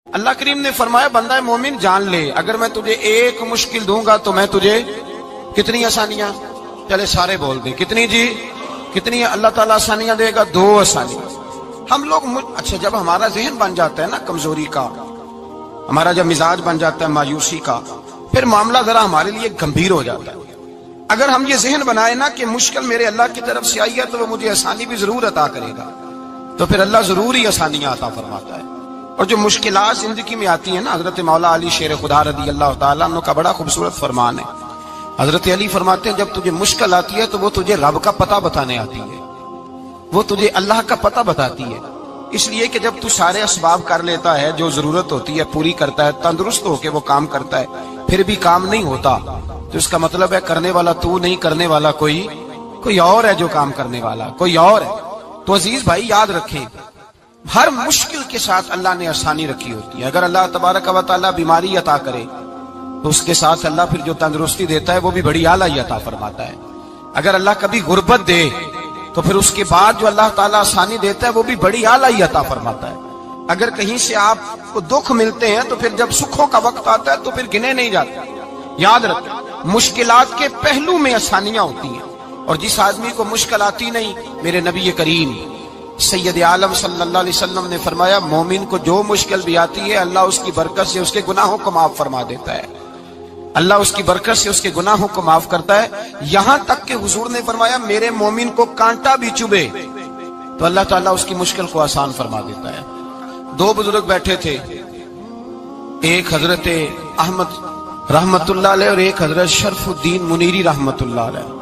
اللہ کریم نے فرمایا بندہ مومن جان لے اگر میں تجھے ایک مشکل دوں گا تو میں تجھے کتنی آسانیاں، چلے سارے بول دیں کتنی جی، کتنی اللہ تعالیٰ آسانیاں دے گا؟ 2 آسانیاں۔ ہم لوگ اچھا جب ہمارا ذہن بن جاتا ہے نا کمزوری کا، ہمارا جب مزاج بن جاتا ہے مایوسی کا، پھر معاملہ ذرا ہمارے لیے گمبھیر ہو جاتا ہے۔ اگر ہم یہ ذہن بنائے نا کہ مشکل میرے اللہ کی طرف سے آئی ہے تو وہ مجھے آسانی بھی ضرور عطا کرے گا، تو پھر اللہ ضرور ہی آسانیاں عطا فرماتا ہے۔ اور جو مشکلات زندگی میں آتی ہیں نا، حضرت مولا علی شیر خدا رضی اللہ تعالیٰ عنہ کا بڑا خوبصورت فرمان ہے۔ حضرت علی فرماتے ہیں جب تجھے مشکل آتی ہے تو وہ تجھے رب کا پتہ بتانے آتی ہے، وہ تجھے اللہ کا پتہ بتاتی ہے۔ اس لیے کہ جب تو سارے اسباب کر لیتا ہے، جو ضرورت ہوتی ہے پوری کرتا ہے، تندرست ہو کے وہ کام کرتا ہے، پھر بھی کام نہیں ہوتا، تو اس کا مطلب ہے کرنے والا تو نہیں، کرنے والا کوئی اور ہے جو کام کرنے والا، کوئی اور ہے۔ تو عزیز بھائی یاد رکھیں، ہر مشکل کے ساتھ اللہ نے آسانی رکھی ہوتی ہے۔ اگر اللہ تبارک و تعالیٰ بیماری عطا کرے تو اس کے ساتھ اللہ پھر جو تندرستی دیتا ہے وہ بھی بڑی اعلیٰ عطا فرماتا ہے۔ اگر اللہ کبھی غربت دے تو پھر اس کے بعد جو اللہ تعالیٰ آسانی دیتا ہے وہ بھی بڑی اعلیٰ عطا فرماتا ہے۔ اگر کہیں سے آپ کو دکھ ملتے ہیں تو پھر جب سکھوں کا وقت آتا ہے تو پھر گنے نہیں جاتے۔ یاد رکھیں مشکلات کے پہلو میں آسانیاں ہوتی ہیں، اور جس آدمی کو مشکل آتی نہیں، میرے نبی کریم سید عالم صلی اللہ علیہ وسلم نے فرمایا مومن کو جو مشکل بھی آتی ہے اللہ اس کی برکت سے اس کے گناہوں کو معاف فرما دیتا ہے، اللہ اس کی برکت سے اس کے گناہوں کو معاف کرتا ہے۔ یہاں تک کہ حضور نے فرمایا میرے مومن کو کانٹا بھی چبھے تو اللہ تعالیٰ اس کی مشکل کو آسان فرما دیتا ہے۔ 2 بزرگ بیٹھے تھے، ایک حضرت احمد رحمت اللہ علیہ اور ایک حضرت شرف الدین منیری رحمت اللہ علیہ۔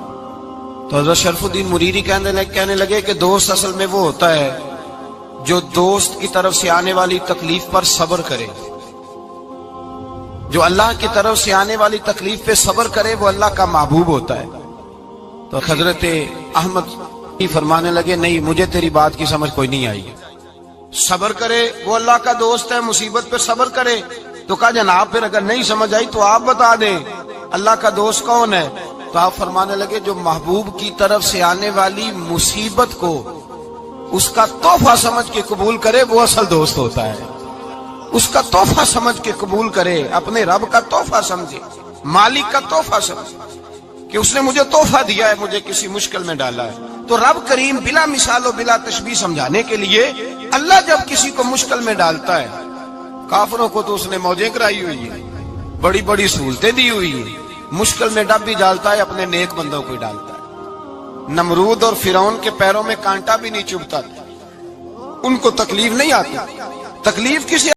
تو حضرت شرف الدین منیری کہنے لگے کہ دوست اصل میں وہ ہوتا ہے جو دوست کی طرف سے آنے والی تکلیف پر صبر کرے، جو اللہ کی طرف سے آنے والی تکلیف پہ صبر کرے وہ اللہ کا محبوب ہوتا ہے۔ تو حضرت احمد فرمانے لگے نہیں مجھے تیری بات کی سمجھ کوئی نہیں آئی، صبر کرے وہ اللہ کا دوست ہے، مصیبت پہ صبر کرے۔ تو کہا جناب پھر اگر نہیں سمجھ آئی تو آپ بتا دیں اللہ کا دوست کون ہے؟ تو آپ فرمانے لگے جو محبوب کی طرف سے آنے والی مصیبت کو اس کا تحفہ سمجھ کے قبول کرے وہ اصل دوست ہوتا ہے۔ اس کا تحفہ سمجھ کے قبول کرے، اپنے رب کا تحفہ سمجھے، مالک کا تحفہ سمجھے کہ اس نے مجھے تحفہ دیا ہے، مجھے کسی مشکل میں ڈالا ہے۔ تو رب کریم بلا مثال و بلا تشبیہ سمجھانے کے لیے اللہ جب کسی کو مشکل میں ڈالتا ہے، کافروں کو تو اس نے موجیں کرائی ہوئی ہیں، بڑی بڑی سہولتیں دی ہوئی ہیں، مشکل میں ڈب بھی ڈالتا ہے، اپنے نیک بندوں کو ہی ڈالتا ہے۔ نمرود اور فرعون کے پیروں میں کانٹا بھی نہیں چبھتا، ان کو تکلیف نہیں آتی، تکلیف کسی